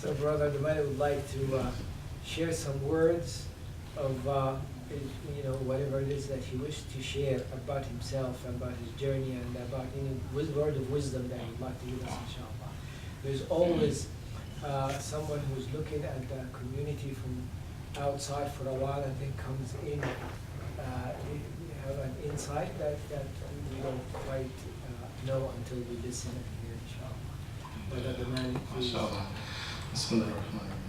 So Brother Damani would like to share some words of, whatever it is that he wished to share about himself, about his journey, and about any word of wisdom that he'd like to give us, inshallah. There's always someone who's looking at the community from outside for a while and then comes in. You have an insight that we don't quite know until we listen and hear, inshallah. Brother Damani, please. MashaAllah. Bismillahirrahmanirrahim.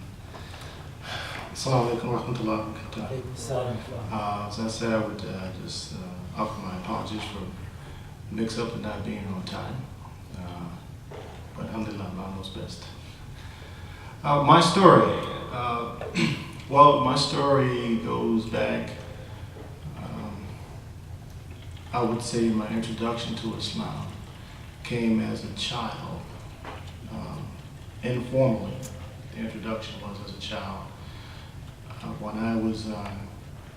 Assalamu alaikum wa rahmatullahi wa barakatuh. As I said, I would just offer my apologies for mix-up and not being on time. But alhamdulillah, Allah knows best. My story. Well, my story goes back, I would say my introduction to Islam came as a child. Informally, the introduction was as a child. When I was,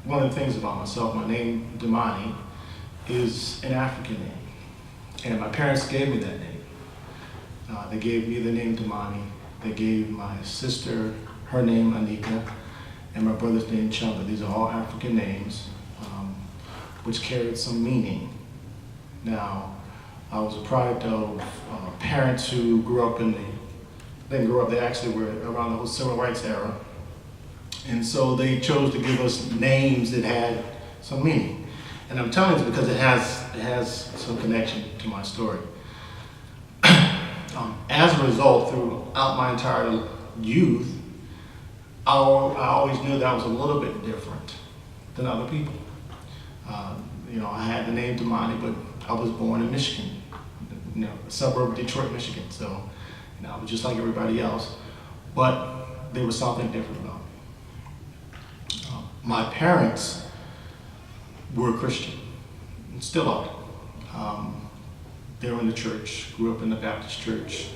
one of the things about myself, my name, Damani, is an African name. And my parents gave me that name. They gave me the name Damani. They gave my sister her name, Anika, and my brother's name, Chunda. These are all African names, which carried some meaning. Now, I was a product of parents who grew up in they actually were around the whole civil rights era. And so they chose to give us names that had some meaning. And I'm telling you this because it has some connection to my story. As a result, throughout my entire youth, I always knew that I was a little bit different than other people. I had the name Damani, but I was born in Michigan, a suburb of Detroit, Michigan. So, I was just like everybody else, but there was something different about me. My parents were Christian, and still are. They were in the church, grew up in the Baptist church,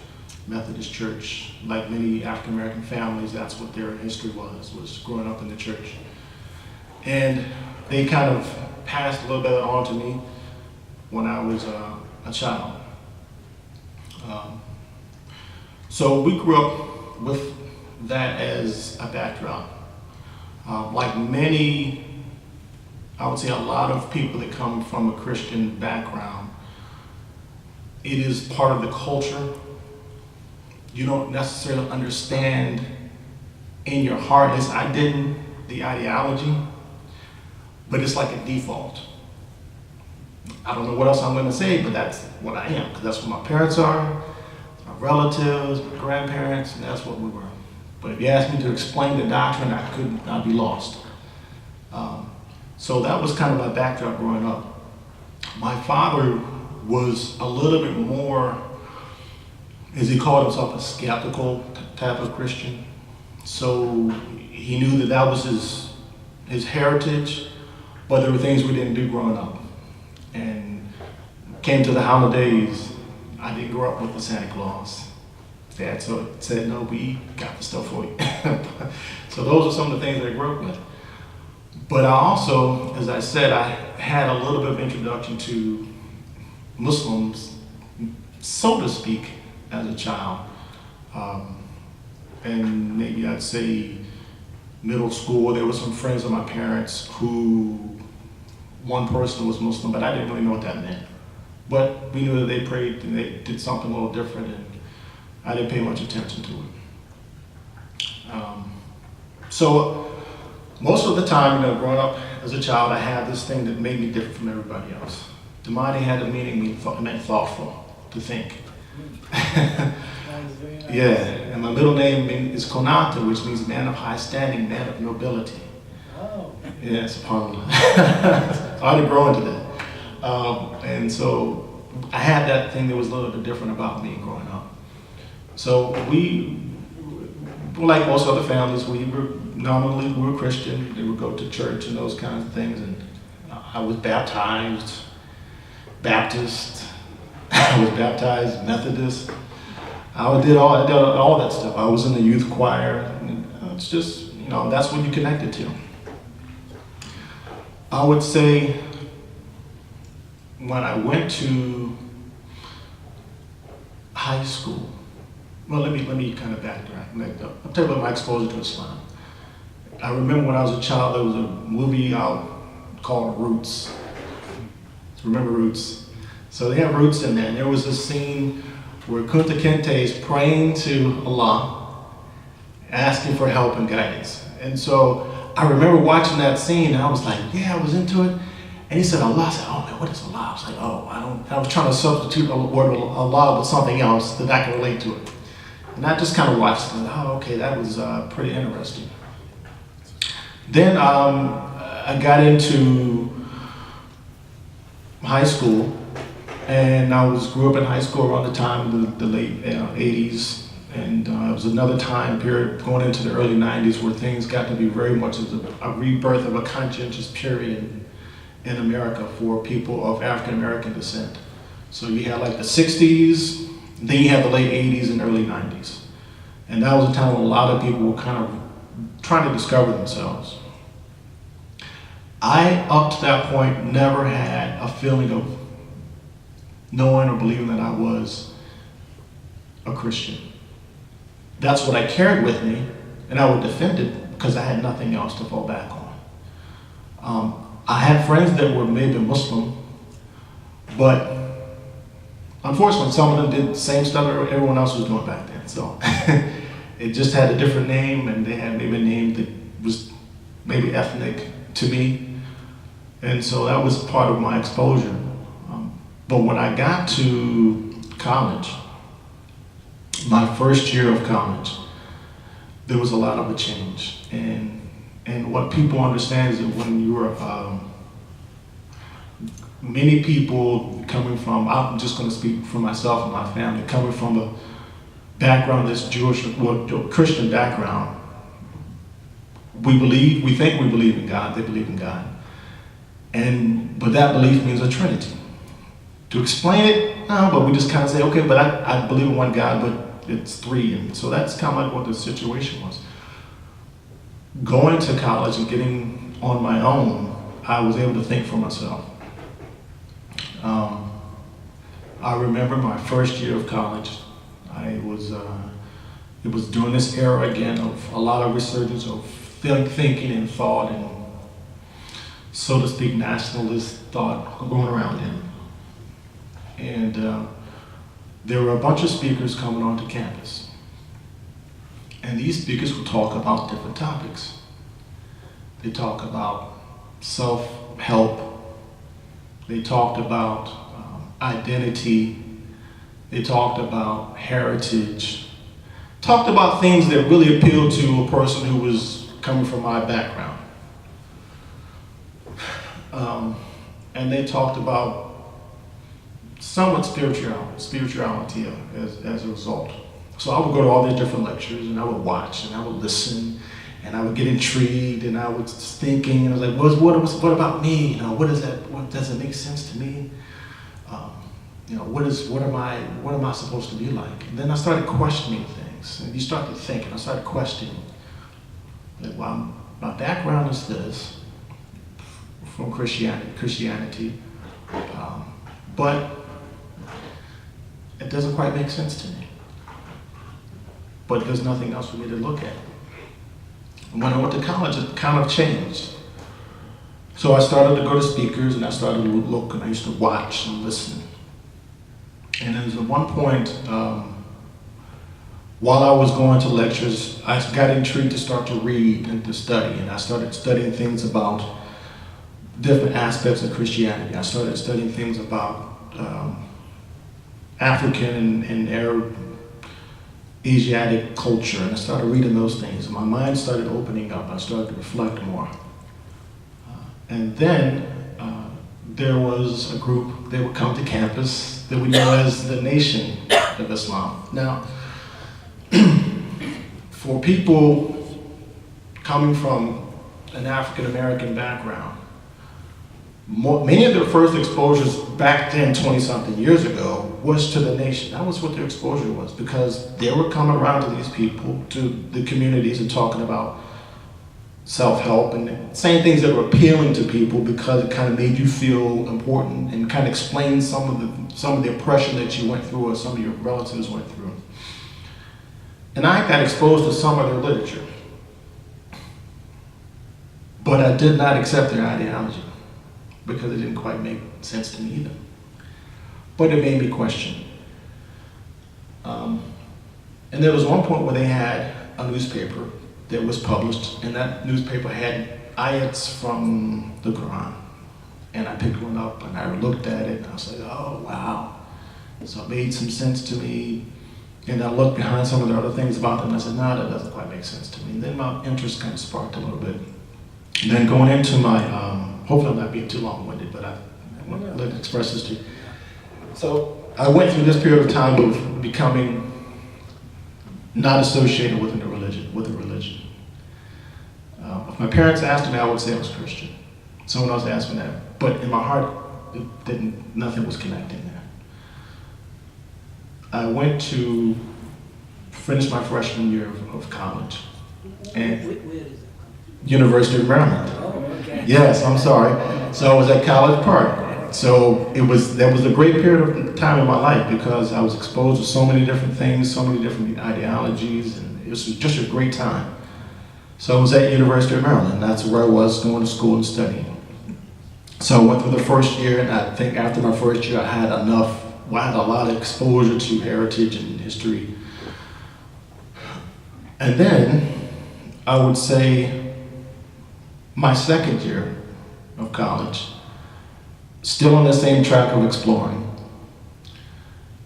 Methodist church. Like many African American families, that's what their history was growing up in the church. And they kind of passed a little bit on to me when I was a child. So we grew up with that as a backdrop. Like many, I would say a lot of people that come from a Christian background, it is part of the culture. You don't necessarily understand in your heart, the ideology, but it's like a default. I don't know what else I'm going to say, but that's what I am, because that's what my parents are, my relatives, my grandparents, and that's what we were. But if you asked me to explain the doctrine, I'd be lost. So that was kind of my backdrop growing up. My father was a little bit more, as he called himself, a skeptical type of Christian. So he knew that was his heritage, but there were things we didn't do growing up. And came to the holidays, I didn't grow up with the Santa Claus. Dad said, no, we got the stuff for you. So those are some of the things that I grew up with. But I also, as I said, I had a little bit of introduction to Muslims, so to speak, as a child. And maybe I'd say middle school, there were some friends of my parents who, one person was Muslim, but I didn't really know what that meant. But we knew that they prayed and they did something a little different, and I didn't pay much attention to it. So most of the time, growing up as a child, I had this thing that made me different from everybody else. Damani had a meaning, it meant thoughtful, to think. Yeah, and my middle name is Konata, which means man of high standing, man of nobility. Oh. Yeah, subhanAllah. So I didn't grow into that. And so I had that thing that was a little bit different about me growing up. So we, like most other families, we were Christian. We would go to church and those kinds of things. And I was baptized Baptist. I was baptized Methodist. I did all that stuff. I was in the youth choir. And it's just, that's what you connected to. I would say when I went to high school, well, let me kind of backtrack. I'll tell you about my exposure to Islam. I remember when I was a child, there was a movie out called Roots. Remember Roots? So they have Roots in there, and there was this scene where Kunta Kinte is praying to Allah, asking for help and guidance. And so I remember watching that scene, and I was like, yeah, I was into it. And he said Allah. I said, oh man, what is Allah? I was like, oh, I was trying to substitute the word Allah with something else that I can relate to it. And I just kind of watched it, and oh, okay, that was pretty interesting. Then I got into high school, and I grew up in high school around the time of the late 80s, and it was another time period going into the early 90s where things got to be very much as a rebirth of a conscientious period in America for people of African American descent. So you had like the 60s, then you had the late 80s and early 90s. And that was a time when a lot of people were kind of trying to discover themselves. I, up to that point, never had a feeling of knowing or believing that I was a Christian. That's what I carried with me, and I would defend it because I had nothing else to fall back on. I had friends that were maybe Muslim, but unfortunately some of them did the same stuff that everyone else was doing back then. So it just had a different name, and they had maybe a name that was maybe ethnic to me. And so that was part of my exposure. But when I got to college, my first year of college, there was a lot of a change. And what people understand is that when you're many people coming from, I'm just going to speak for myself and my family, coming from a background that's Jewish, well, Christian background, we think we believe in God, they believe in God. But that belief means a Trinity. To explain it, no, but we just kind of say, okay, but I believe in one God, but it's three. And so that's kind of like what the situation was. Going to college and getting on my own, I was able to think for myself. I remember my first year of college. It was during this era again of a lot of resurgence of thinking and thought and, so to speak, nationalist thought going around then. And there were a bunch of speakers coming onto campus. And these speakers would talk about different topics. They talk about self-help. They talked about identity. They talked about heritage. Talked about things that really appealed to a person who was coming from my background. And they talked about somewhat spirituality as a result. So I would go to all these different lectures, and I would watch, and I would listen, and I would get intrigued, and I was thinking, and I was like, what about me? What is that? What does it make sense to me? What am I supposed to be like? And then I started questioning things, and you start to think, and I started questioning. Like, well, my background is this, from Christianity, but it doesn't quite make sense to me. But there's nothing else for me to look at. And when I went to college, it kind of changed. So I started to go to speakers, and I started to look, and I used to watch and listen. And there was at one point, while I was going to lectures, I got intrigued to start to read and to study, and I started studying things about different aspects of Christianity. I started studying things about African and Arab, Asiatic culture, and I started reading those things. My mind started opening up. I started to reflect more. And then there was a group that would come to campus that we know as the Nation of Islam. Now, for people coming from an African American background, many of their first exposures back then, 20-something years ago, was to the Nation. That was what their exposure was, because they were coming around to these people, to the communities, and talking about self-help and saying things that were appealing to people because it kind of made you feel important and kind of explained some of the oppression that you went through or some of your relatives went through. And I got exposed to some of their literature. But I did not accept their ideology because it didn't quite make sense to me either. But it made me question. And there was one point where they had a newspaper that was published, and that newspaper had ayats from the Quran. And I picked one up and I looked at it and I was like, oh wow. So it made some sense to me. And I looked behind some of the other things about them and I said, no, that doesn't quite make sense to me. And then my interest kind of sparked a little bit. And then going into my, hopefully I'm not being too long-winded, but I want to let it express this to you. So I went through this period of time of becoming not associated with a religion. If my parents asked me, I would say I was Christian. Someone else asked me that, but in my heart, nothing was connecting there. I went to finish my freshman year of college, and Where is it? University of Maryland. Oh, okay. Yes, I'm sorry. So I was at College Park. So that was a great period of time in my life because I was exposed to so many different things, so many different ideologies, and it was just a great time. So I was at University of Maryland. That's where I was going to school and studying. So I went through the first year, and I think after my first year, I had a lot of exposure to heritage and history. And then I would say my second year of college, still on the same track of exploring,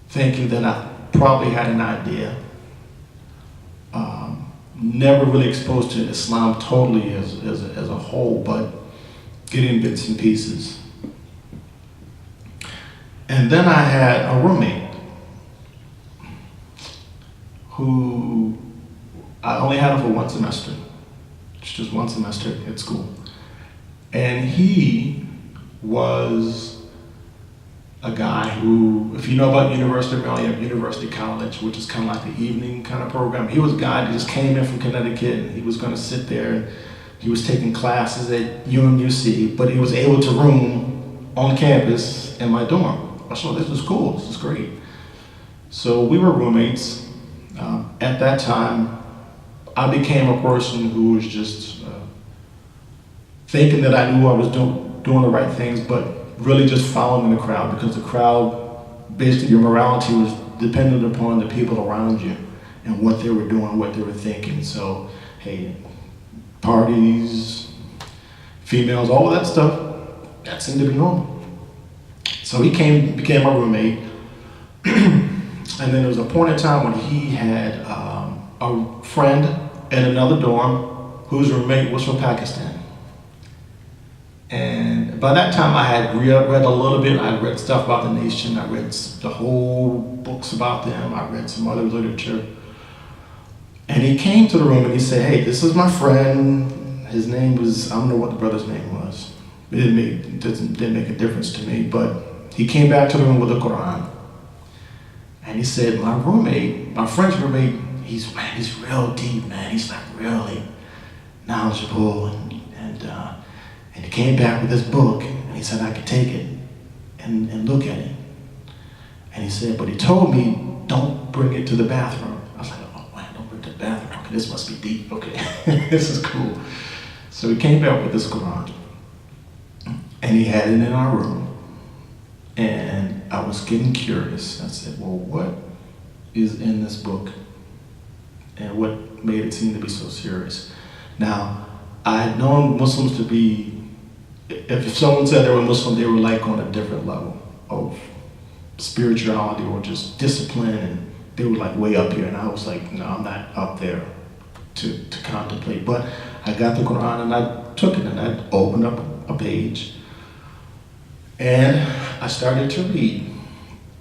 thinking that I probably had an idea. Never really exposed to Islam totally as a whole, but getting bits and pieces. And then I had a roommate who I only had him for one semester, just one semester at school. And he was a guy who, if you know about University of Maryland, you have University College, which is kind of like the evening kind of program. He was a guy that just came in from Connecticut, and he was going to sit there, and he was taking classes at UMUC, but he was able to room on campus in my dorm. I thought, this is cool, this is great. So we were roommates. At that time, I became a person who was just thinking that I knew I was doing the right things, but really just following the crowd, because the crowd, basically your morality was dependent upon the people around you and what they were doing, what they were thinking. So, hey, parties, females, all of that stuff, that seemed to be normal. So he became my roommate. And then there was a point in time when he had a friend in another dorm whose roommate was from Pakistan. And by that time I had read a little bit. I read stuff about the nation. I read the whole books about them. I read some other literature. And he came to the room and he said, hey, this is my friend. His name was, I don't know what the brother's name was. It didn't make a difference to me, but he came back to the room with the Quran. And he said, my friend's roommate, he's real deep, man. He's like really knowledgeable. And he came back with this book, and he said I could take it and look at it. And he said, but he told me, don't bring it to the bathroom. I was like, oh man, don't bring it to the bathroom. Okay, this must be deep, okay. This is cool. So he came back with this Quran, and he had it in our room. And I was getting curious. I said, well, what is in this book? And what made it seem to be so serious? Now, I had known Muslims to be, if someone said they were Muslim, they were like on a different level of spirituality or just discipline, and they were like way up here, and I was like, no, I'm not up there to contemplate. But I got the Quran and I took it and I opened up a page and I started to read.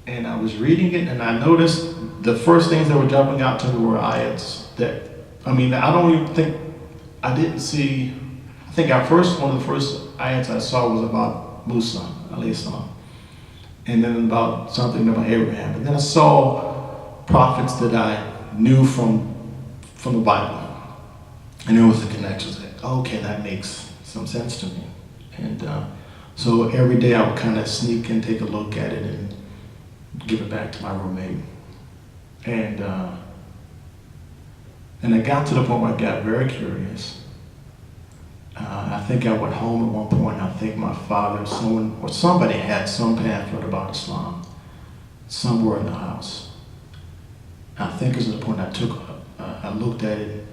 And I was reading it and I noticed the first things that were jumping out to me were ayats that, I didn't see, I think one of the first ayats I saw was about Musa, alayhi salam, and then about something about Abraham. And then I saw prophets that I knew from the Bible. And there was a connection. I was like, okay, that makes some sense to me. And so every day I would kind of sneak and take a look at it and give it back to my roommate. And And I got to the point where I got very curious. I think I went home at one point, and I think my father, someone, or somebody had some pamphlet about Islam somewhere in the house. I think it was the point I looked at it,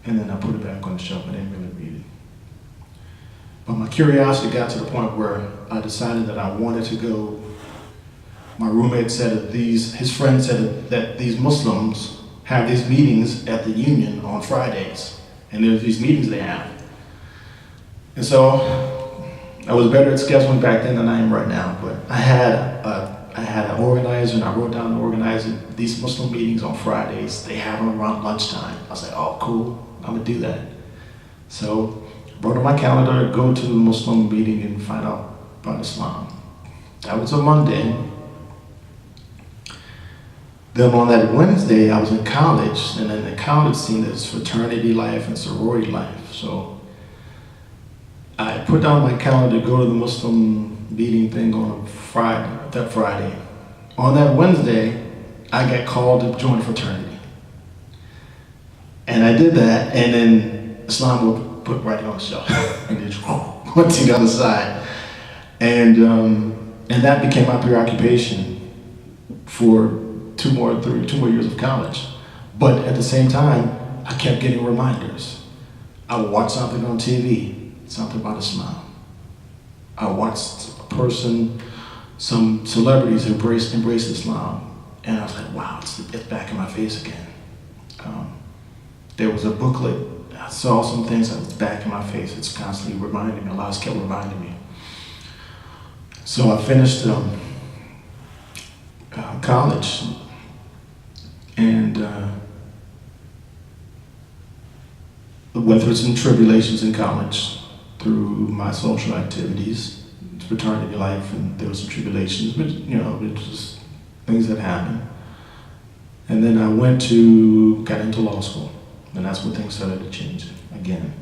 and then I put it back on the shelf. I didn't really read it. But my curiosity got to the point where I decided that I wanted to go. My roommate said that his friend said that these Muslims have these meetings at the union on Fridays. And there's these meetings they have. And so I was better at scheduling back then than I am right now. But I had an organizer, and I wrote down the organizer. These Muslim meetings on Fridays, they have them around lunchtime. I was like, oh, cool, I'm gonna do that. So I wrote on my calendar, go to the Muslim meeting and find out about Islam. That was a Monday. Then on that Wednesday, I was in college, and in the college scene, there's fraternity life and sorority life. So I put down my calendar to go to the Muslim meeting thing on that Friday. On that Wednesday, I got called to join a fraternity. And I did that, and then Islam was put right on the shelf. And just went to the other side. And that became my preoccupation for two more years of college. But at the same time, I kept getting reminders. I would watch something on TV, something about Islam. I watched a person, some celebrities embrace Islam. And I was like, wow, it's back in my face again. There was a booklet, I saw some things that was back in my face. It's constantly reminding me, Allah kept reminding me. So I finished college, and went through some tribulations in college through my social activities, fraternity life, and there were some tribulations, but it was just things that happened. And then I got into law school, and that's when things started to change again.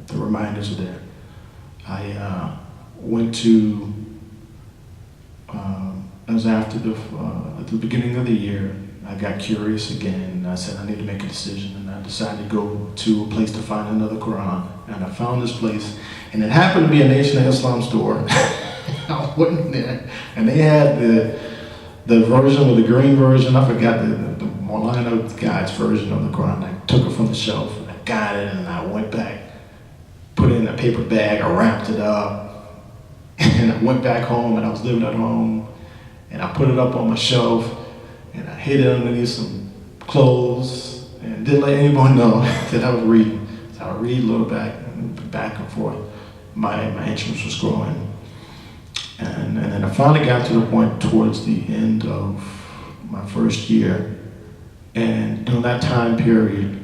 The reminders are there. I went to, it was at the beginning of the year, I got curious again. I said I need to make a decision, and I decided to go to a place to find another Quran. And I found this place, and it happened to be a Nation of Islam store. I went in there, and they had the version, or the green version, I forgot the Maulana guy's version of the Quran. I took it from the shelf, and I got it, and I went back, put it in a paper bag, I wrapped it up, and I went back home, and I was living at home, and I put it up on my shelf, and I hid it underneath some clothes, and didn't let anyone know that I was reading. So I would read a little back and forth. My interest was growing. And then I finally got to the point towards the end of my first year. And during that time period,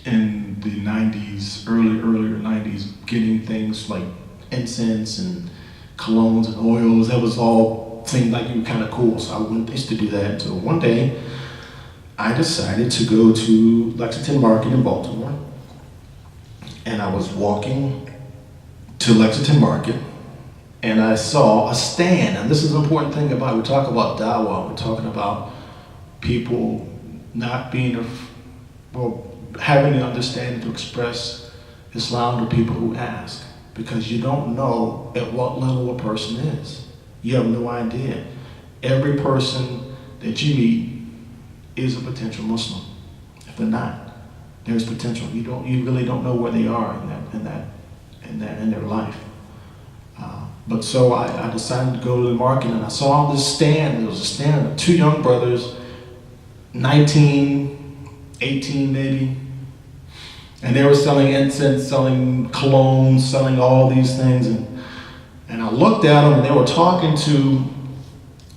in the 90s, earlier 90s, getting things like incense and colognes and oils, that was all seemed like you were kind of cool. So I used to do that until one day I decided to go to Lexington Market in Baltimore. And I was walking to Lexington Market, and I saw a stand. And this is an important thing we talk about dawah, we're talking about people not being, having an understanding to express Islam to people who ask, because you don't know at what level a person is. You have no idea. Every person that you meet is a potential Muslim. If they're not, there's potential. You really don't know where they are in their life. But so I decided to go to the market, and I saw this stand. There was a stand of two young brothers, 19, 18 maybe, and they were selling incense, selling cologne, selling all these things. And I looked at them, and they were talking to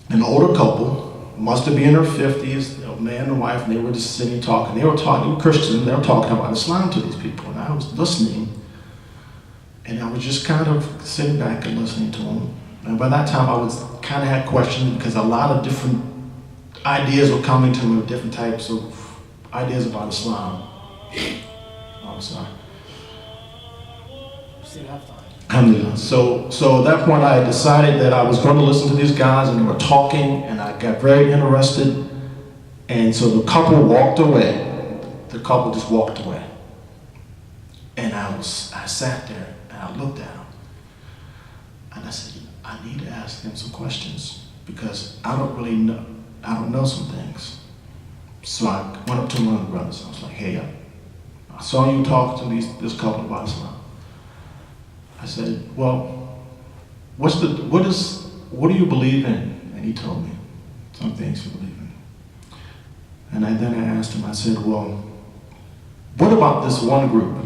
an older couple, must have been in their 50s, a man and wife, and they were just sitting talking. They were Christians, they were talking about Islam to these people, and I was listening, and I was just kind of sitting back and listening to them. And by that time, I kind of had questions, because a lot of different ideas were coming to me, different types of ideas about Islam. Oh, I'm sorry. Still have time. Alhamdulillah. So at that point, I decided that I was going to listen to these guys, and they were talking, and I got very interested. And so the couple walked away. the couple just walked away. And I sat there and I looked at him. And I said, I need to ask them some questions because I don't know some things. So I went up to one of the brothers. I was like, hey, I saw you talk to this couple about Islam. I said, well, what do you believe in? And he told me some things you believe in. And then I asked him, I said, well, what about this one group?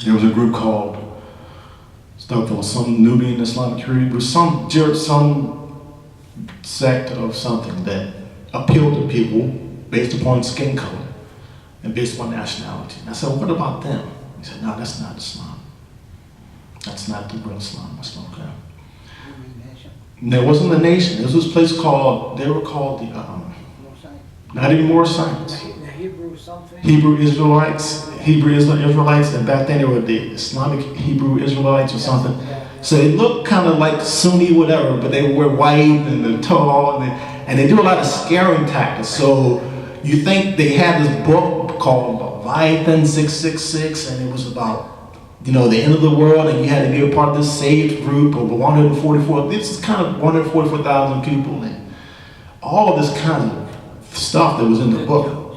There was a group called some Nubian Islamic community, was some sect of something that appealed to people based upon skin color and based upon nationality. And I said, well, what about them? He said, no, that's not Islam. That's not the real Islam. I said, okay. And there wasn't a nation. There was this place they were called not even more science. Hebrew something? Hebrew Israelites, and back then they were the Islamic Hebrew Israelites or something. So they looked kind of like Sunni whatever, but they were white and they're tall, and they do a lot of scaring tactics. So you think they had this book called Leviathan 666, and it was about, the end of the world, and you had to be a part of this saved group of 144, this is kind of 144,000 people, and all this kind of stuff that was in the book.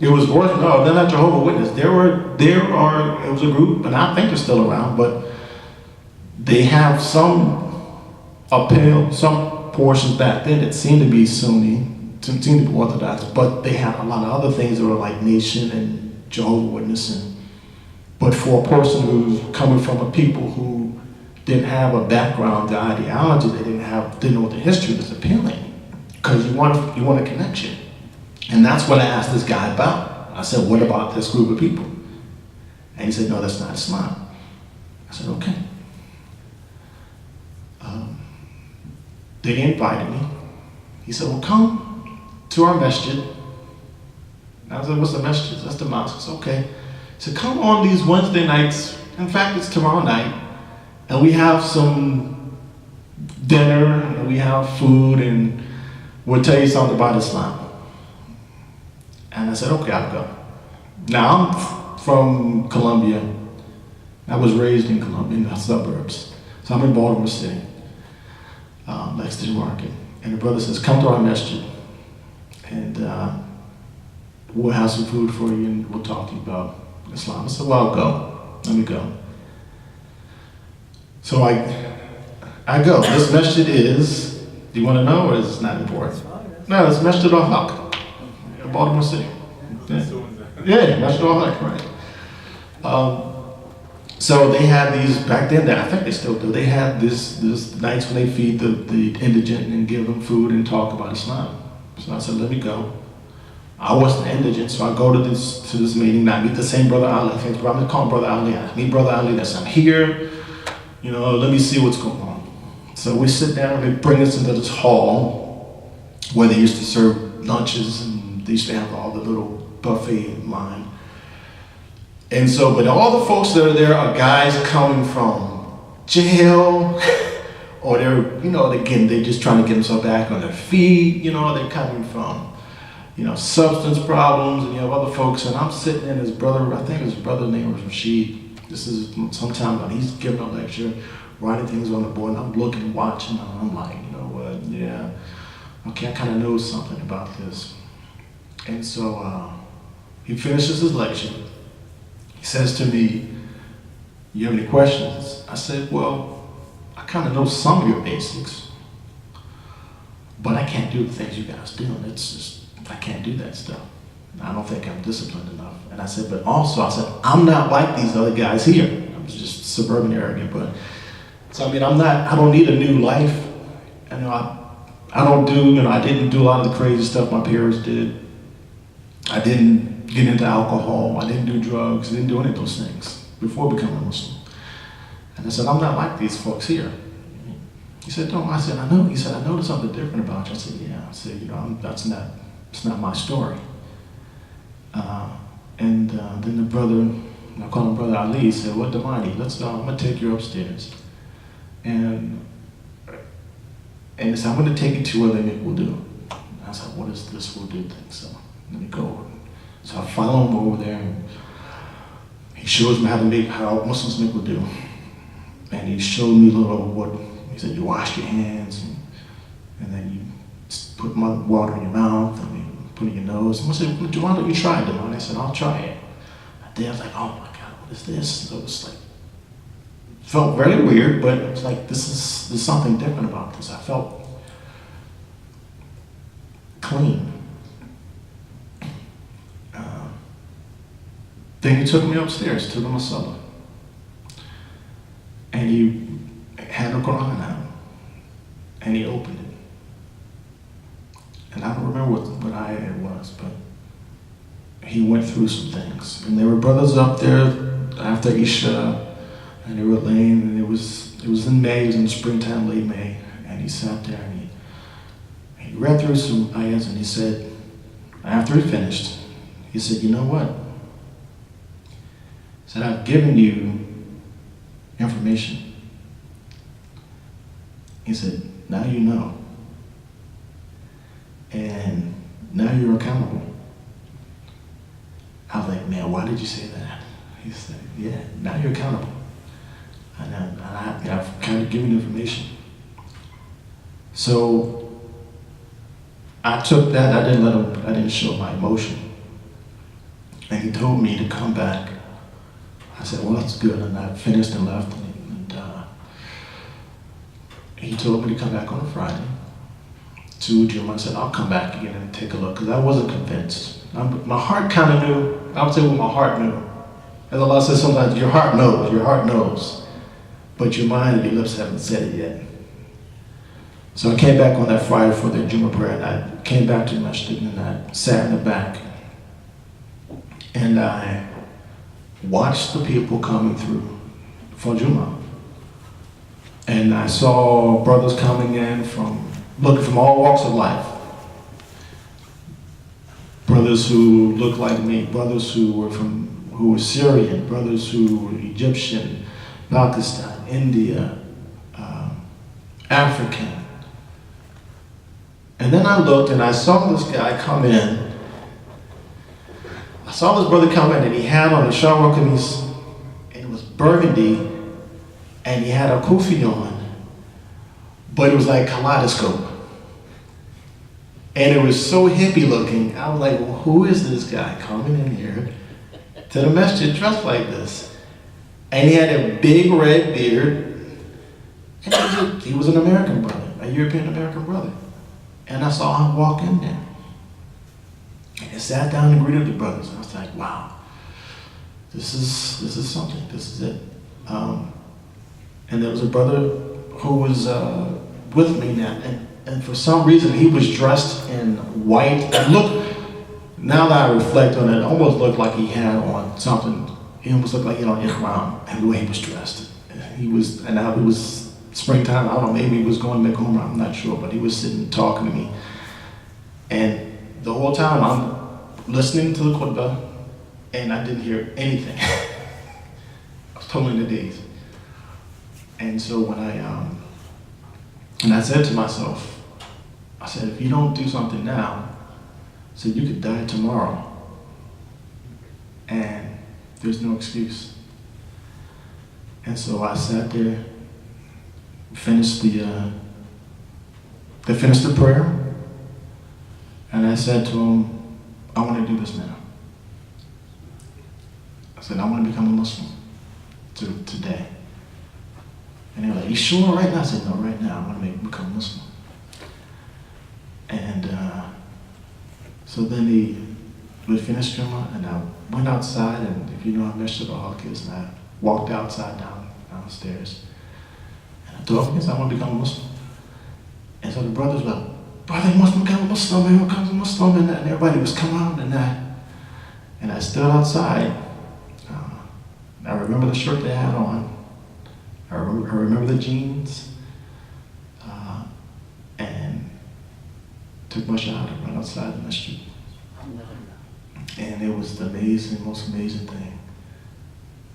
It was no, they're not Jehovah's Witness. It was a group, and I think they're still around, but they have some portions back then that seemed to be Sunni, seemed to be Orthodox, but they had a lot of other things that were like Nation and Jehovah's Witness. But for a person who's coming from a people who didn't have a background, the ideology, they didn't know what the history was appealing, because you want a connection. And that's what I asked this guy about. I said, what about this group of people? And he said, no, that's not Islam. I said, okay. They invited me. He said, well, come to our masjid. I said, what's the masjid? That's the mosque. I said, okay. He said, come on these Wednesday nights. In fact, it's tomorrow night. And we have some dinner, and we have food, and we'll tell you something about Islam. And I said, okay, I'll go. Now, I'm from Columbia. I was raised in Columbia, in the suburbs. So I'm in Baltimore City, next to the market. And the brother says, come to our masjid, and we'll have some food for you, and we'll talk to you about Islam. I said, well, I'll go. Let me go. So I go. This masjid is, do you want to know, or is it not important? No, it's Masjid al-Haq, in Baltimore City. Yeah, Masjid al-Haq, right. So they had these, back then, I think they still do, they had this nights when they feed the indigent and give them food and talk about Islam. So I said, let me go. I wasn't indigent, so I go to this meeting, and I meet the same Brother Ali. I'm going to call him Brother Ali. I meet Brother Ali, I said, I'm here, let me see what's going on. So we sit down, and they bring us into this hall where they used to serve lunches, and they used to have all the little buffet line. And so, but all the folks that are there are guys coming from jail, or they're just trying to get themselves back on their feet, they're coming from, substance problems, and you have other folks, and I'm sitting in his brother, I think his brother's name was Rashid. This is sometime ago, he's giving a lecture, writing things on the board, and I'm looking, watching, and I'm like, you know what, yeah, okay, I kind of know something about this. And so he finishes his lecture. He says to me, you have any questions? I said, well, I kind of know some of your basics, but I can't do the things you guys do, and it's just, I can't do that stuff. I don't think I'm disciplined enough. And I said, but also, I said, I'm not like these other guys here. I was just suburban arrogant, but, so I don't need a new life. I don't do, I didn't do a lot of the crazy stuff my peers did. I didn't get into alcohol, I didn't do drugs, I didn't do any of those things before becoming a Muslim. And I said, I'm not like these folks here. He said, no, I said, I know. He said, I noticed something different about you. I said, yeah. I said, it's not my story. And then the brother, I call him Brother Ali, said, well, Damani, I'm gonna take you upstairs. And he said, I'm gonna take you to where they make wudu. And I said, what is this wudu thing? So let me go over. So I follow him over there, and he shows me how Muslims make wudu. And he showed me a little of what, he said, you wash your hands, and then you put water in your mouth, and you put it in your nose. And I said, why don't you try it, Damani? I said, I'll try it. I was like, oh my God, what is this? So it was like, felt very weird, but it was like, there's something different about this. I felt clean. Then he took me upstairs to the Masala. And he had a Quran out. And he opened it. And I don't remember what ayah it was, but he went through some things. And there were brothers up there after Isha, and they were laying, and it was in May, it was in the springtime, late May, and he sat there and he read through some ayahs, and he said, after he finished, he said, you know what? He said, I've given you information. He said, now you know. And now you're accountable. I was like, man, why did you say that? He said, yeah, now you're accountable. And I've kind of given information. So I took that, I didn't show my emotion. And he told me to come back. I said, well, that's good. And I finished and left. And he told me to come back on a Friday to Juma. I said, I'll come back again and take a look, because I wasn't convinced. My heart kind of knew. I would say what my heart knew. As Allah says sometimes, your heart knows. But your mind and your lips haven't said it yet. So I came back on that Friday for the Juma prayer, and I came back to the masjid, and I sat in the back. And I watched the people coming through for Juma. And I saw brothers coming in looking from all walks of life. Brothers who looked like me, brothers who were Syrian, brothers who were Egyptian, Pakistan, India, African. And then I looked and I saw this guy come in. I saw this brother come in, and he had on a shalwar kameez, and it was burgundy, and he had a kufi on, but it was like kaleidoscope. And it was so hippie looking. I was like, well, who is this guy coming in here to the masjid dressed like this? And he had a big red beard, and he was an American brother, a European American brother. And I saw him walk in there. And he sat down and greeted the brothers. And I was like, wow, this is something, this is it. And there was a brother who was with me now, and for some reason he was dressed in white. And now that I reflect on it, it almost looked like he had on something. He almost looked like he had on ihram, and the way he was dressed. And now it was springtime. I don't know, maybe he was going to make Umrah, I'm not sure, but he was sitting talking to me. And the whole time I'm listening to the khutbah, and I didn't hear anything. I was totally in the daze. And so when I said to myself, I said, if you don't do something now, I said, you could die tomorrow. And there's no excuse. And so I sat there, finished the prayer, and I said to him, I want to do this now. I said, I want to become a Muslim today. And they were like, you sure right now? I said, no, right now, I want to become a Muslim. And so then we finished Juma, and I went outside, and if you know, I Masjid al-Haqq, and I walked outside downstairs. And I told him, yes, I want to become a Muslim. And so the brothers were like, brother, you must become a Muslim, man, become a Muslim, and everybody was coming out, and I stood outside. I remember the shirt they had on. I remember the jeans, and took my shot and ran outside the masjid. And it was the most amazing thing.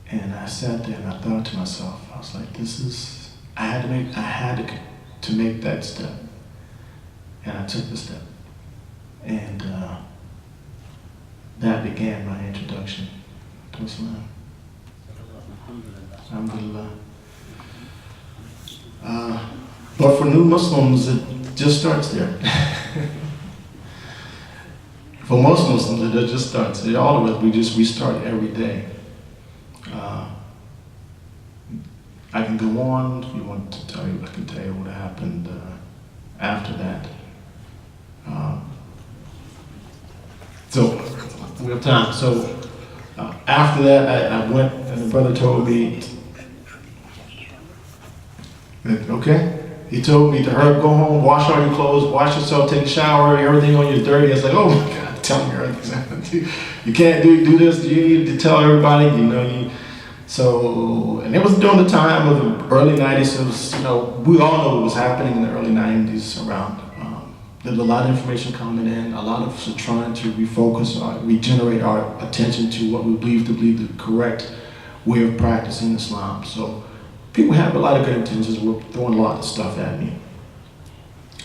And I sat there and I thought to myself, I was like, I had to make that step. And I took the step. And that began my introduction to Islam. Alhamdulillah. But for new Muslims, it just starts there. For most Muslims, it just starts there. All of us, we start every day. I can go on if you want to tell you. I can tell you what happened after that. So we have time. So after that, I went, and the brother told me, okay. He told me to hurry, go home, wash all your clothes, wash yourself, take a shower, everything on you dirty. It's like, oh my God, tell me everything. You can't do this. You need to tell everybody. So, and it was during the time of the early 90s. It was, we all know what was happening in the early 90s around. There's a lot of information coming in, a lot of us are trying to refocus, regenerate our attention to what we believe to be the correct way of practicing Islam. So people have a lot of good intentions, were throwing a lot of stuff at me.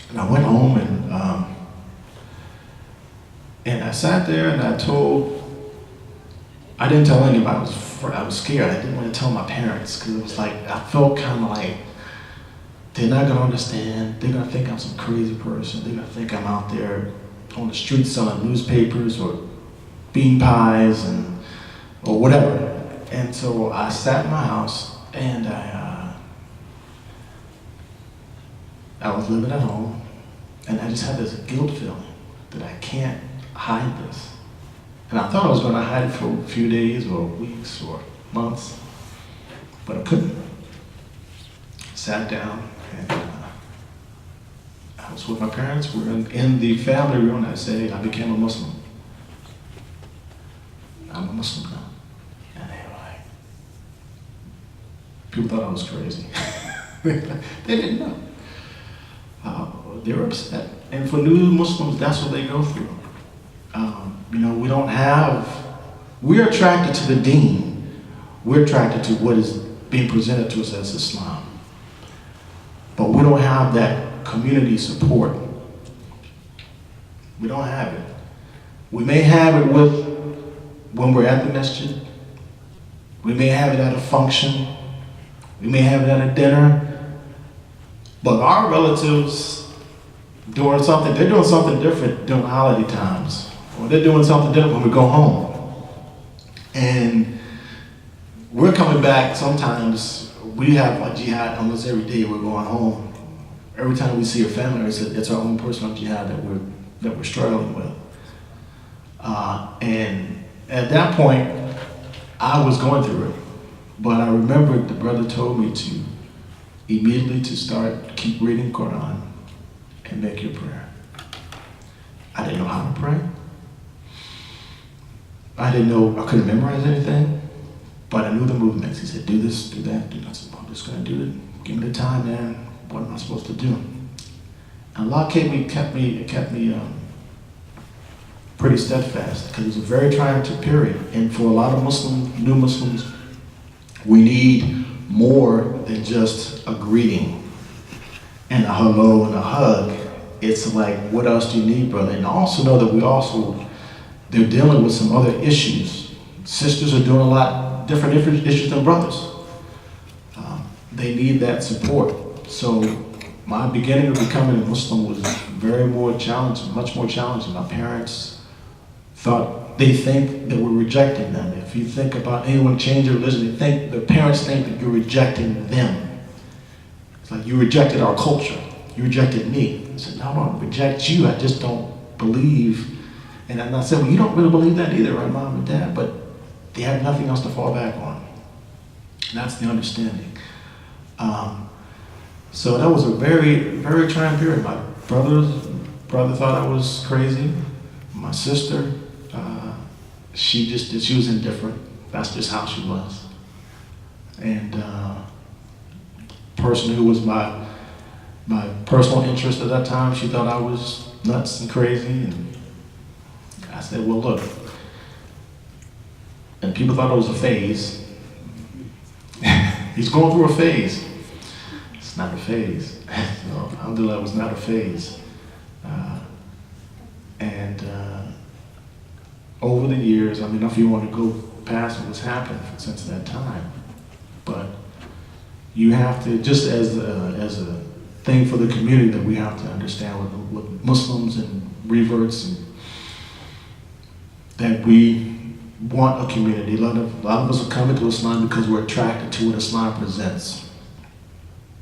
And I went home and I sat there and I didn't tell anybody, I was scared. I didn't want to tell my parents because it was like, I felt kind of like, they're not going to understand. They're going to think I'm some crazy person. They're going to think I'm out there on the streets selling newspapers or bean pies or whatever. And so I sat in my house and I was living at home and I just had this guilt feeling that I can't hide this. And I thought I was going to hide it for a few days or weeks or months, but I couldn't. Sat down. And I was with my parents. We were in the family room. And I said, I became a Muslim. I'm a Muslim now. And they were like, people thought I was crazy. They didn't know. They were upset. And for new Muslims, that's what they go through. We're attracted to the deen. We're attracted to what is being presented to us as Islam. But we don't have that community support. We don't have it. We may have it when we're at the masjid. We may have it at a function. We may have it at a dinner. But our relatives they're doing something different during holiday times. Or they're doing something different when we go home. And we're coming back sometimes. We have a jihad almost every day. We're going home. Every time we see a family, it's our own personal jihad that we're struggling with. And at that point, I was going through it. But I remembered the brother told me to immediately keep reading Quran and make your prayer. I didn't know how to pray. I couldn't memorize anything. But I knew the movements. He said, do this, do that, do that. I'm just going to do it. Give me the time, man. What am I supposed to do? And Allah kept me pretty steadfast because it was a very trying period. And for a lot of new Muslims, we need more than just a greeting and a hello and a hug. It's like, what else do you need, brother? And also know that they're dealing with some other issues. Sisters are doing a lot different issues than brothers. They need that support. So my beginning of becoming a Muslim was much more challenging. My parents they think that we're rejecting them. If you think about anyone change their religion, the parents think that you're rejecting them. It's like you rejected our culture. You rejected me. I said, no, I don't reject you. I just don't believe. And I said, well, you don't really believe that either, right, Mom and Dad? But they had nothing else to fall back on. And that's the understanding. So that was a very, very trying period. My brother thought I was crazy. My sister, she was indifferent. That's just how she was. And person who was my personal interest at that time, she thought I was nuts and crazy. And I said, well, look. And people thought it was a phase. He's going through a phase. It's not a phase. So, alhamdulillah, it was not a phase. over the years, I mean, if you want to go past what's happened since that time, but you have to, just as a thing for the community, that we have to understand with Muslims and reverts, and that we want a community. A lot of us are coming to Islam because we're attracted to what Islam presents.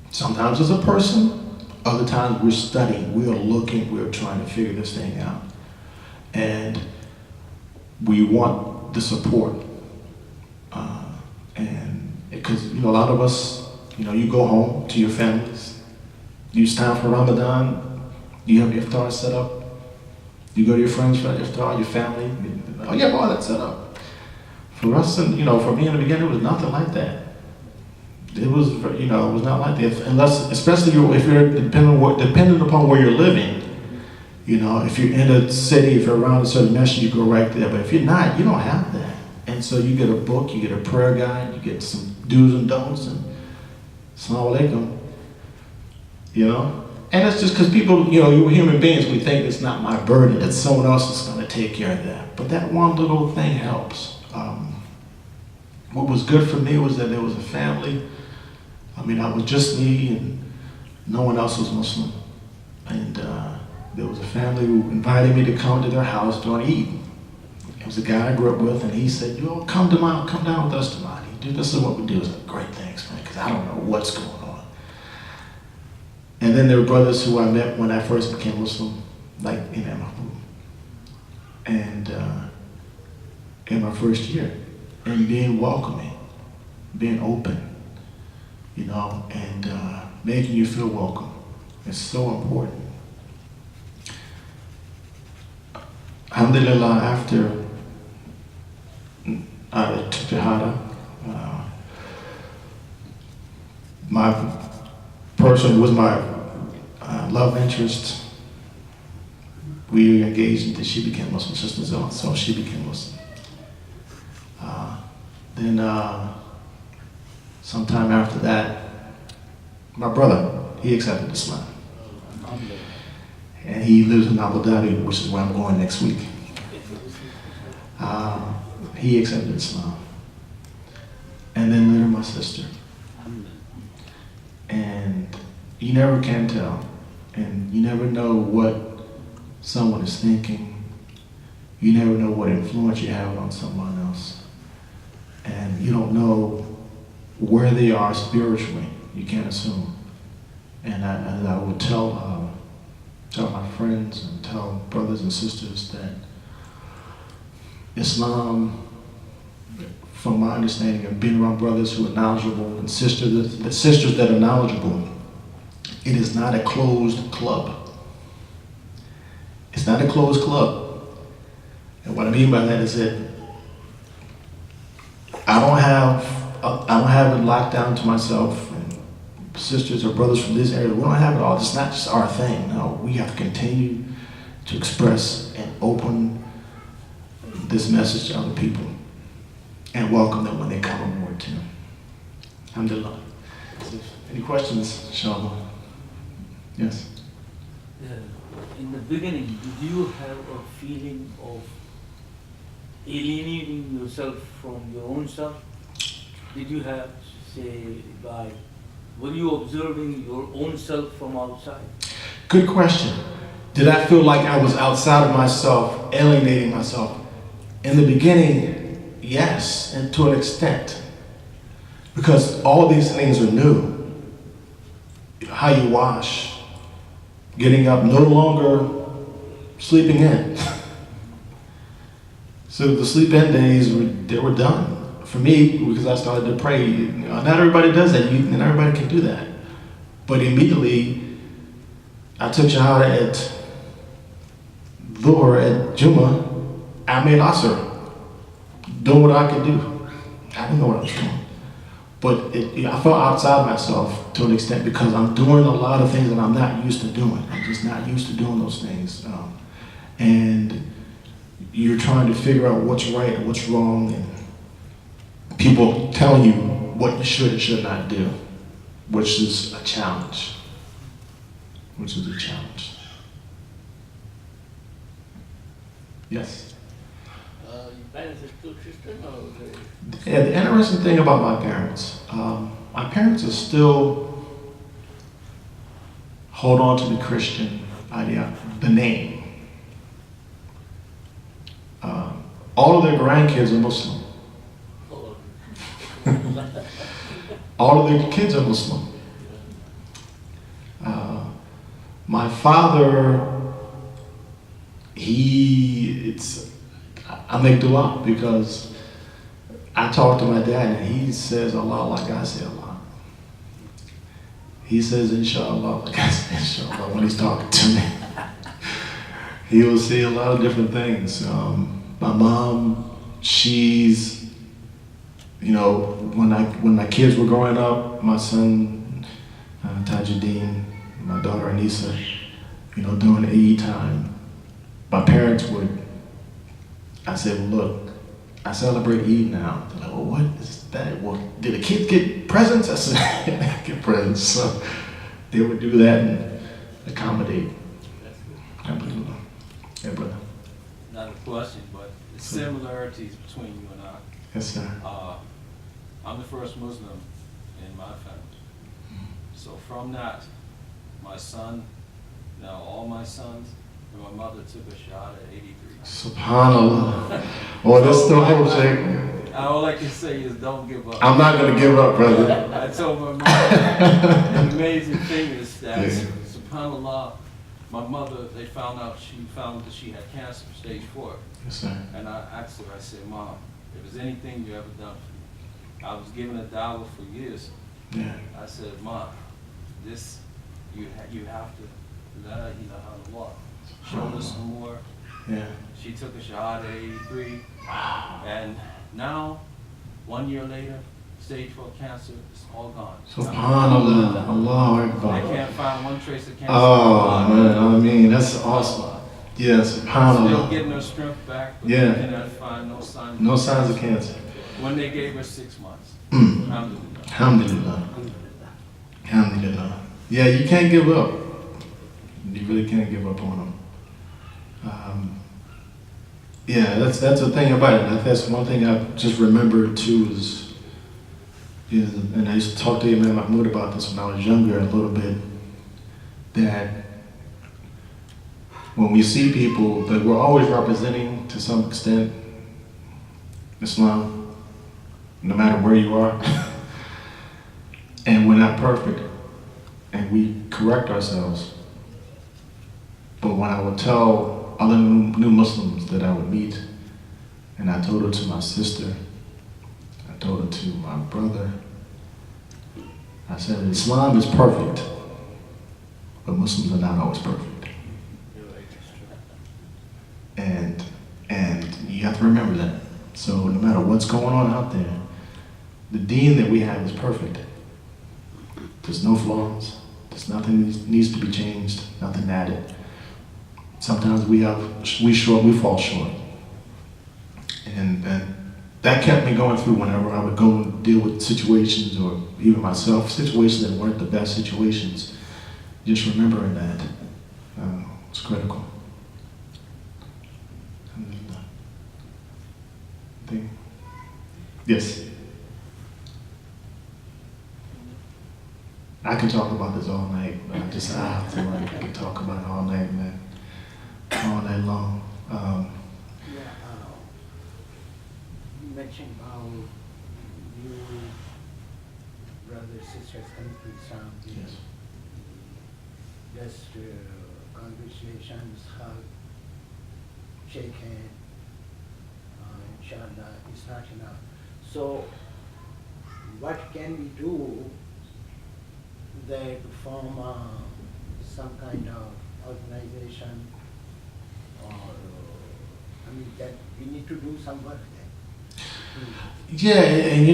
Sometimes as a person, other times we're studying, we are looking, we're trying to figure this thing out. And we want the support. And because, a lot of us, you go home to your families, it's time for Ramadan, you have iftar set up, you go to your friends for iftar, your family, you have all that set up. For us, and for me in the beginning, it was nothing like that. It was, it was not like that, unless, especially if you're dependent upon where you're living. If you're in a city, if you're around a certain message, you go right there. But if you're not, you don't have that. And so you get a book, you get a prayer guide, you get some do's and don'ts, and Assalamu alaikum. And it's just because people, you're human beings, we think it's not my burden, that someone else is going to take care of that. But that one little thing helps. What was good for me was that there was a family. I was just me, and no one else was Muslim. And there was a family who invited me to come to their house during Eid. It was a guy I grew up with, and he said, come down with us, Damani. This is what we do. It's like, great, thanks, man, because I don't know what's going on. And then there were brothers who I met when I first became Muslim, like Imam Mahmoud, and in my first year, and being welcoming, being open, and making you feel welcome. It's so important. Alhamdulillah, after I took Shahada, my person was my love interest. We engaged until she became Muslim, Sister Zell, so she became Muslim. Then sometime after that, my brother, he accepted Islam. And he lives in Abu Dhabi, which is where I'm going next week. He accepted Islam. And then later my sister. And you never can tell. And you never know what someone is thinking. You never know what influence you have on someone else. And you don't know where they are spiritually. You can't assume. And I would tell my friends and tell brothers and sisters that Islam, from my understanding of being around brothers who are knowledgeable and sisters that are knowledgeable, it is not a closed club. It's not a closed club. And what I mean by that is that I don't have it locked down to myself and sisters or brothers from this area. We don't have it all. It's not just our thing. No, we have to continue to express and open this message to other people and welcome them when they come aboard too. Alhamdulillah. Any questions, inshallah? Yes? In the beginning, did you have a feeling of alienating yourself from your own self? Did you have, were you observing your own self from outside? Good question. Did I feel like I was outside of myself, alienating myself? In the beginning, yes, and to an extent. Because all these things are new. How you wash, getting up, no longer sleeping in. So the sleep in days, they were done. For me, because I started to pray, not everybody does that, and everybody can do that. But immediately, I took Shahada at Dhuhr, at Jummah, I made Asr, doing what I could do. I didn't know what I was doing. But I felt outside myself to an extent because I'm doing a lot of things that I'm not used to doing. I'm just not used to doing those things. And you're trying to figure out what's right and what's wrong, and people telling you what you should and should not do, which is a challenge. Uh, parents are still Christian or they? Yeah, the interesting thing about my parents are still hold on to the Christian idea, the name. All of their grandkids are Muslim. Oh. All of their kids are Muslim. My father, I make dua because I talk to my dad and he says Allah like I say Allah. He says inshallah like I say inshallah when he's talking to me. He will say a lot of different things. My mom, she's, when my kids were growing up, my son, Tajuddin, my daughter Anissa, during the Eid time, my parents I said, well, look, I celebrate Eid now. They're like, well, what is that? Well, did the kids get presents? I said, get presents. So they would do that and accommodate. Alhamdulillah. Yeah, brother. Not a question, but the similarities between you and I. Yes, sir. I'm the first Muslim in my family. So from that, my son, now all my sons, and my mother took a shahada at 83. Subhanallah. Oh, that's the whole thing. All I can say is don't give up. I'm not going to give up, brother. I told my mother, the amazing thing is that, subhanallah, my mother, they found that she had cancer, stage 4. Yes, sir. And I asked her, I said, Mom, if there's anything you ever done for me, I was given a dawah for years. Yeah. I said, Mom, this, you have to, la ilaha illallah. Show us some more. Yeah. She took a shahada at 83. And now, 1 year later, stage 4 cancer is all gone. Subhanallah. Allahu I Akbar. can't find one trace of cancer. Oh, man. I mean, that's awesome. Yeah, Still subhanallah. getting her strength back, but Yeah. they cannot find no signs. No signs of cancer. When they gave her 6 months. Mm. Alhamdulillah. Alhamdulillah. Alhamdulillah. Yeah, you can't give up. You really can't give up on them. Yeah, that's the thing about it. That's one thing I just remembered too is, and I used to talk to Imam Mahmoud about this when I was younger a little bit, that when we see people that we're always representing to some extent Islam, no matter where you are, and we're not perfect, and we correct ourselves. But when I would tell other new Muslims that I would meet, and I told it to my sister, I told it to my brother, I said, Islam is perfect, but Muslims are not always perfect. And you have to remember that. So no matter what's going on out there, the deen that we have is perfect. There's no flaws. There's nothing that needs to be changed, nothing added. Sometimes we fall short. And that kept me going through whenever I would go and deal with situations, or even myself, situations that weren't the best situations. Just remembering that, it's critical. Yes. I could talk about this all night, but I have to talk about it all night, man. All night long. You mentioned how you brothers, sisters come to Islam. Yes. Just congratulations, hug, shake hand. Inshallah, it's not enough. So, what can we do there to form some kind of organization, or that we need to do some work there? Yeah, and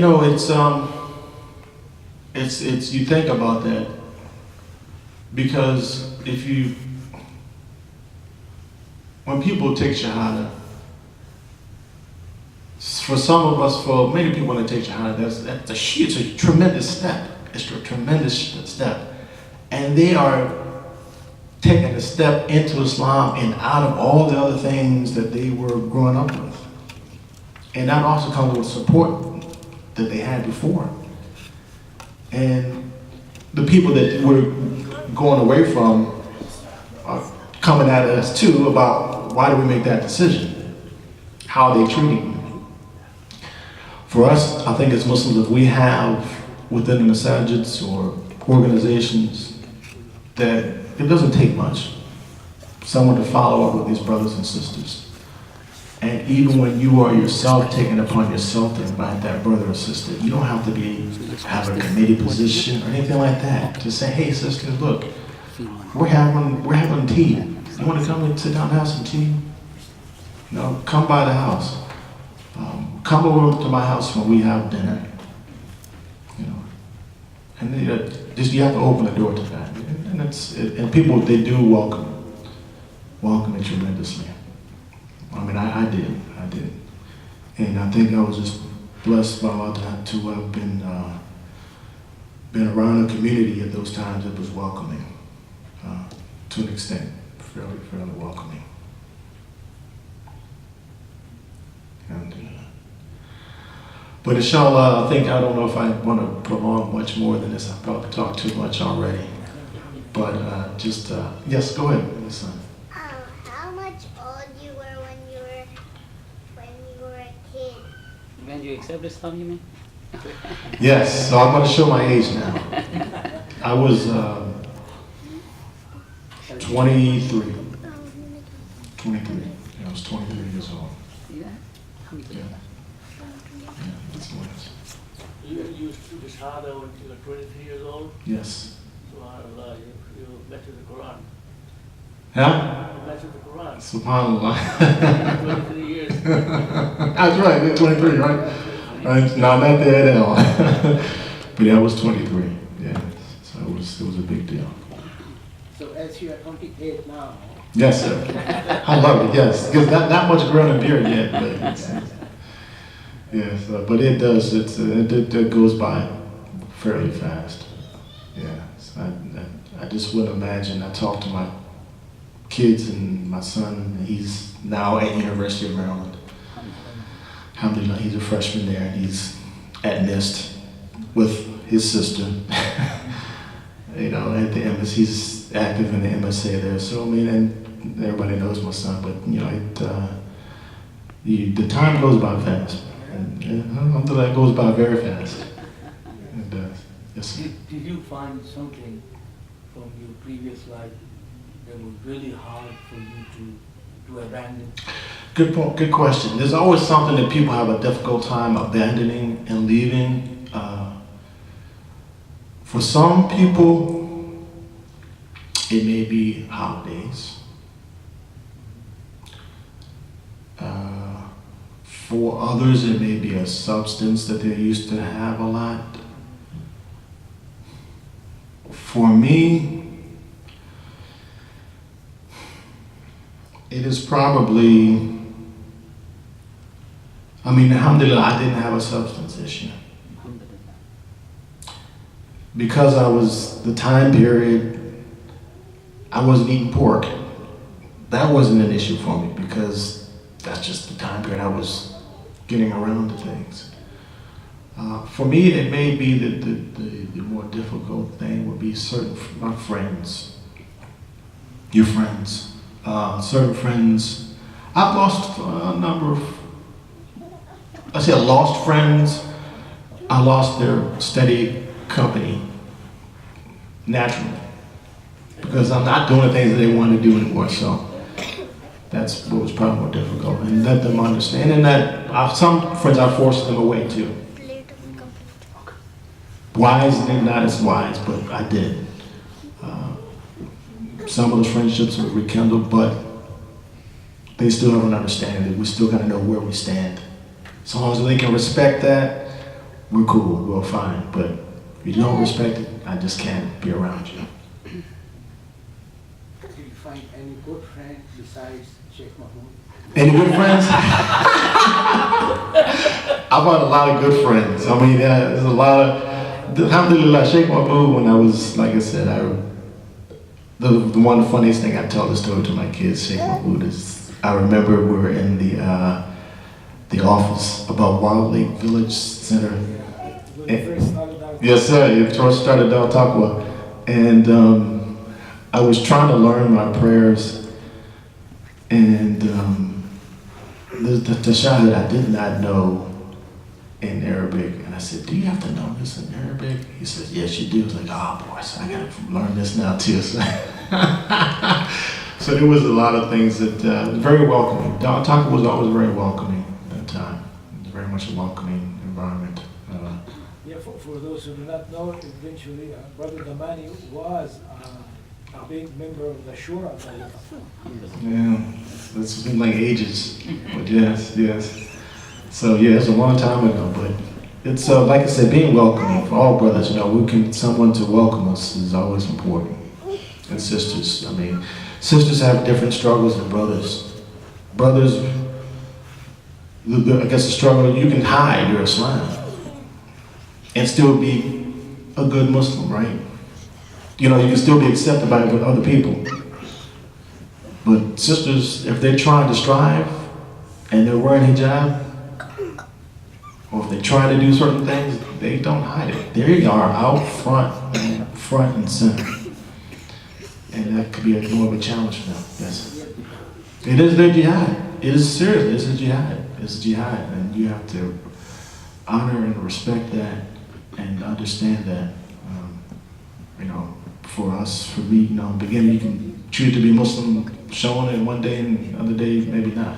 it's you think about that, because when people take Shahada, for some of us, for many people when they take Shahada, that's a tremendous step. It's a tremendous step. And they are taking a step into Islam and out of all the other things that they were growing up with. And that also comes with support that they had before. And the people that we're going away from are coming at us too about why do we make that decision? How are they treating you? For us, I think as Muslims, if we have within the masajids or organizations that it doesn't take much, someone to follow up with these brothers and sisters. And even when you are yourself taking upon yourself to invite that brother or sister, you don't have to have a committee position or anything like that. To say, hey sister, look, we're having tea. You want to come and sit down and have some tea? No, come by the house. Come over to my house when we have dinner. You know, and just you have to open the door to that. And people, they do welcome it tremendously. I mean, I did. And I think I was just blessed by Allah to have been around a community at those times that was welcoming, to an extent, fairly welcoming. And, but inshallah, I don't know if I want to prolong much more than this. I've probably talked too much already. But yes, go ahead, my son. How much old you were when you were a kid? When you accept Islam, you mean? Yes, so I'm going to show my age now. I was 23. 23. Yeah, I was 23 years old. Yeah. Yeah. Yeah, that's what it is. You took the Shahada when you were 23 years old? Yes. SubhanAllah, you met with the Quran. Huh? You met with the Quran. SubhanAllah. 23 years. That's right, yeah, 23, right? Right? No, not there at all. But yeah, I was 23. Yeah, so it was a big deal. So as you are 28 now, Yes, sir. I love it. Yes, because that much grown and beard yet. But yes, but it does. It goes by fairly fast. Yeah, so I just wouldn't imagine. I talked to my kids and my son. He's now at University of Maryland. Alhamdulillah, he's a freshman there, and he's at NIST with his sister. You know, at the MS, he's active in the MSA there. So I mean, and everybody knows my son, but you know, the time goes by fast. And alhamdulillah, it goes by very fast. It does. Yes, sir. Did you find something from your previous life that was really hard for you to abandon? Good point. Good question. There's always something that people have a difficult time abandoning and leaving. For some people, it may be holidays. For others, it may be a substance that they used to have a lot. For me, it is probably, I mean, alhamdulillah, I didn't have a substance issue. Because I was, the time period, I wasn't eating pork. That wasn't an issue for me because that's just the time period I was getting around to things. For me, it may be that the more difficult thing would be my friends, your friends. Certain friends, I've lost a number of, I say I lost friends, I lost their steady company, naturally, because I'm not doing the things that they want to do anymore, so that's what was probably more difficult, and let them understand, and that some friends I forced them away too. Wise, they're not as wise, but I did. Some of the friendships were rekindled, but they still have an understanding that we still gotta know where we stand. So long as they can respect that, we're cool, we're fine. But if you don't respect it, I just can't be around you. did you find any good friend besides Sheikh Mahmoud? Any good friends? I've had a lot of good friends. I mean, there's a lot of, alhamdulillah, Sheikh Mahmoud, when I was, like I said, the one funniest thing I tell the story to my kids, Sheikh Mahmoud, is I remember we were in the the office above Wild Lake Village Center. When we first started out. Yes, sir. You first started Del Taqwa. And I was trying to learn my prayers. And the tashahhud I did not know in Arabic. And I said, do you have to know this in Arabic? He said, yes, you do. I was like, oh, boy, so I got to learn this now, too. So there was a lot of things that very welcoming. Del Taqwa was always very welcoming at that time. It was very much a welcoming environment. Yeah, for those who do not know, eventually Brother Damani was a big member of the Shura. Yeah, it's been like ages, but yes. So yeah, it's a long time ago, but it's like I said, being welcoming for all brothers. Someone to welcome us is always important. And sisters, sisters have different struggles than brothers. Brothers, I guess the struggle, you can hide your Islam and still be a good Muslim, right? You can still be accepted by other people. But sisters, if they're trying to strive and they're wearing hijab, or if they're trying to do certain things, they don't hide it. They are out front and center. And that could be more of a challenge for them, yes. It is their jihad. It is serious, it's a jihad. It's a jihad, and you have to honor and respect that and understand that. For us, for me, beginning you can choose to be Muslim, showing it one day and the other day maybe not.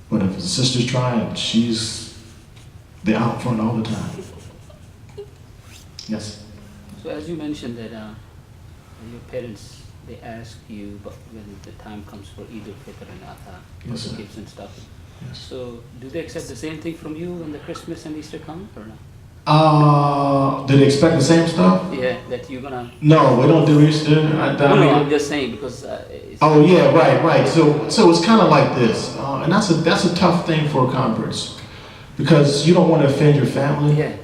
But if the sister's trying, they're out front all the time. Yes? So as you mentioned that your parents, they ask you but when the time comes for Eid al-Fitr and Adha, Yes, for sir. the gifts and stuff. Yes. So do they accept the same thing from you when the Christmas and Easter come or not? Do they expect the same stuff? Yeah, that you're gonna... No, we don't do Easter. No, I'm just saying because... it's- Oh yeah, right. So it's kind of like this, and that's a tough thing for converts, because you don't want to offend your family. Yeah.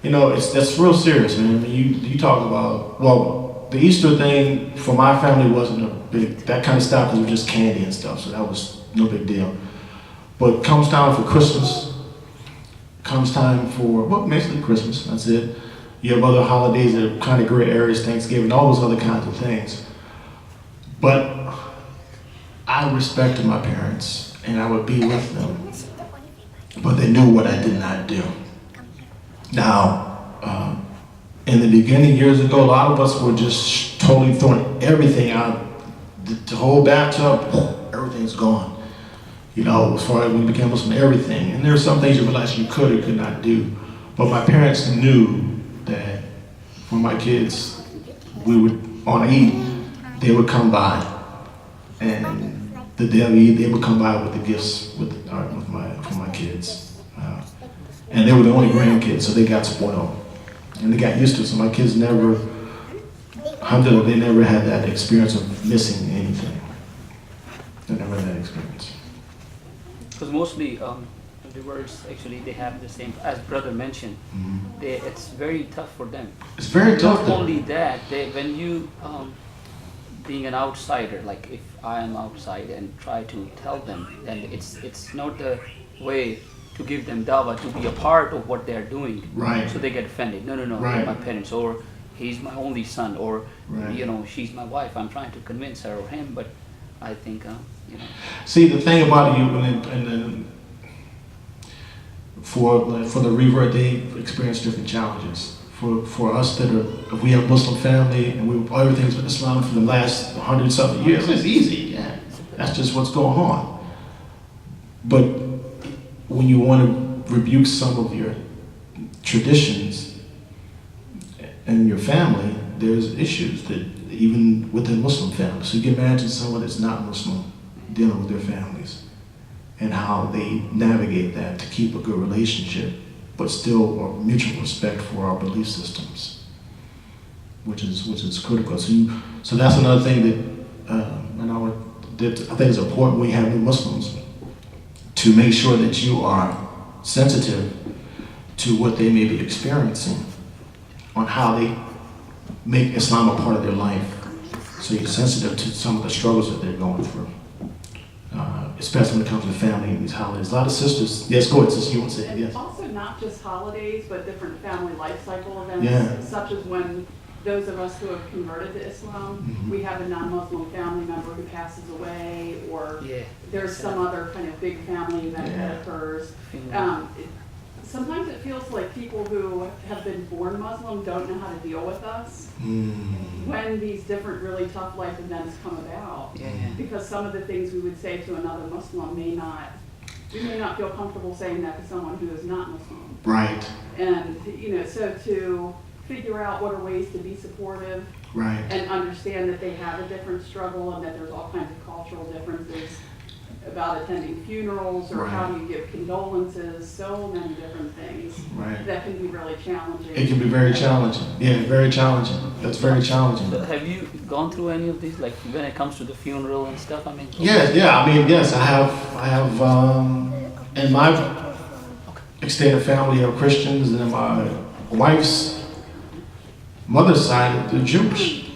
Yes. That's real serious, man. You talk about the Easter thing for my family wasn't a big that kind of stuff because it was just candy and stuff, so that was no big deal. But comes time for Christmas, comes time for basically Christmas. That's it. You have other holidays that are kind of gray areas, Thanksgiving, all those other kinds of things. But I respected my parents, and I would be with them. But they knew what I did not do. Now, in the beginning, years ago, a lot of us were just totally throwing everything out. The whole bathtub, everything's gone. As far as we became Muslim, everything. And there are some things you realize you could or could not do. But my parents knew that for my kids, we would, on Eid, they would come by. And the day of Eid, they would come by with the gifts for my kids. And they were the only grandkids, so they got spoiled. And they got used to it, so my kids they never had that experience of missing anything. They never had that experience. Because mostly the words actually they have the same, as brother mentioned, it's very tough for them. It's very tough. Not only that, when you, being an outsider, like if I am outside and try to tell them, then it's not the way to give them dawah, to be a part of what they're doing. Right. So they get offended. No, Right. they're my parents, or he's my only son, or Right. she's my wife. I'm trying to convince her or him, but I think, See, the thing about you, for the revert, they experience different challenges. For us if we have Muslim family and everything's been Islam for the last 100-something years, it's easy. Yeah, that's just what's going on. But when you want to rebuke some of your traditions and your family, there's issues that even within Muslim families. So you can imagine someone that's not Muslim dealing with their families and how they navigate that to keep a good relationship, but still a mutual respect for our belief systems, which is critical. So that's another thing that I think is important when you have new Muslims, to make sure that you are sensitive to what they may be experiencing, on how they make Islam a part of their life. So you're sensitive to some of the struggles that they're going through. especially when it comes to family and these holidays. A lot of sisters, yes, go ahead, sister, you want to say it, And yes. also not just holidays, but different family life cycle events, Yeah. such as when those of us who have converted to Islam, Mhm. we have a non-Muslim family member who passes away, or Yeah. there's some other kind of big family event Yeah. that occurs. Funeral. Sometimes it feels like people who have been born Muslim don't know how to deal with us when these different really tough life events come about. Yeah. Because some of the things we would say to another Muslim we may not feel comfortable saying that to someone who is not Muslim. Right, And, so to figure out what are ways to be supportive right. and understand that they have a different struggle and that there's all kinds of cultural differences about attending funerals or how Right. do you give condolences, so many different things Right. that can be really challenging. It can be very challenging. Yeah, very challenging. That's very challenging. So have you gone through any of these, like when it comes to the funeral and stuff? I mean, Yeah. I mean, yes, I have. In my extended family of Christians, and my wife's mother's side, they're Jewish,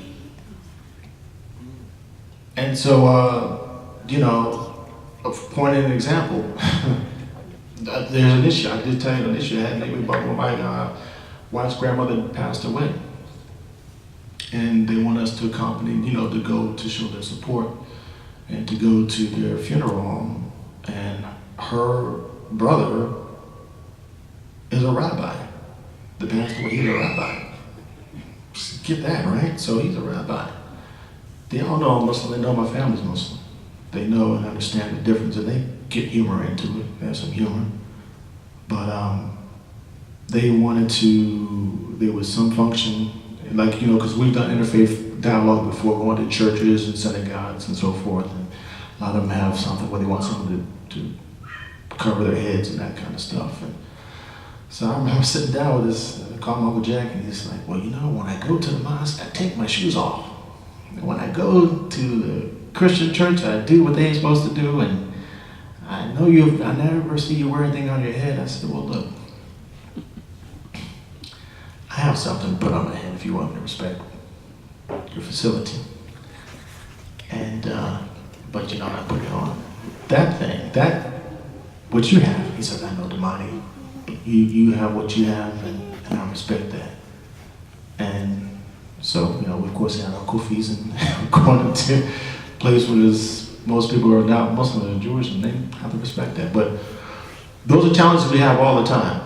and so pointing an example. There's an issue. I did tell you an issue I had lately about when my wife's grandmother passed away, and they want us to accompany, to go to show their support and to go to their funeral home. And her brother is a rabbi. The pastor, he's a rabbi. Get that, right? So he's a rabbi. They all know I'm Muslim. They know my family's Muslim. They know and understand the difference, and they get humor into it. There's some humor. But they wanted to, there was some function, like, because we've done interfaith dialogue before, going to churches and synagogues and so forth. And a lot of them have something where they want someone to cover their heads and that kind of stuff. And so I remember sitting down with this, I called my Uncle Jack, and he's like, well, when I go to the mosque, I take my shoes off. And when I go to the Christian church, I do what they ain't supposed to do, and I know I never see you wear anything on your head. I said, well, look, I have something to put on my head if you want me to respect your facility. And, but I put it on. That, what you have, he said, I know, Damani, you have what you have, and I respect that. And so, of course, had our kufis and going to a place where most people are not Muslim or Jewish, and they have to respect that. But those are challenges we have all the time.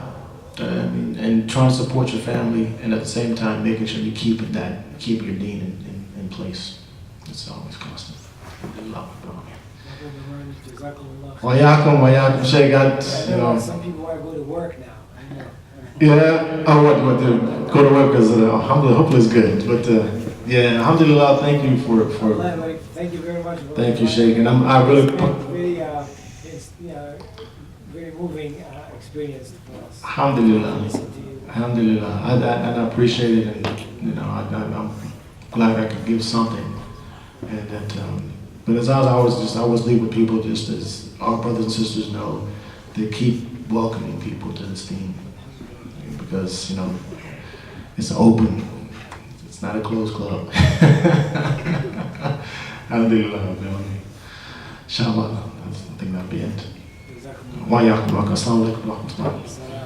And trying to support your family, and at the same time making sure you keep your deen in place. It's always constant. Wayakum, Sheikh, Some people want to go to work now. I know. Yeah, what to go to work because alhamdulillah, hopefully it's good. But yeah, alhamdulillah, thank you for Thank you very much. thank you, Sheikh, and I really it's very moving experience for us. alhamdulillah, Listen to you. alhamdulillah, and I appreciate it, and I'm glad I could give something, and that. But as I always leave with people, just as our brothers and sisters know, they keep welcoming people to this team. Because, it's open, it's not a closed club. Alhamdulillah, inshallah, I think that'll be it. Wa yakum, assalamu alaikum wa rahmatullah.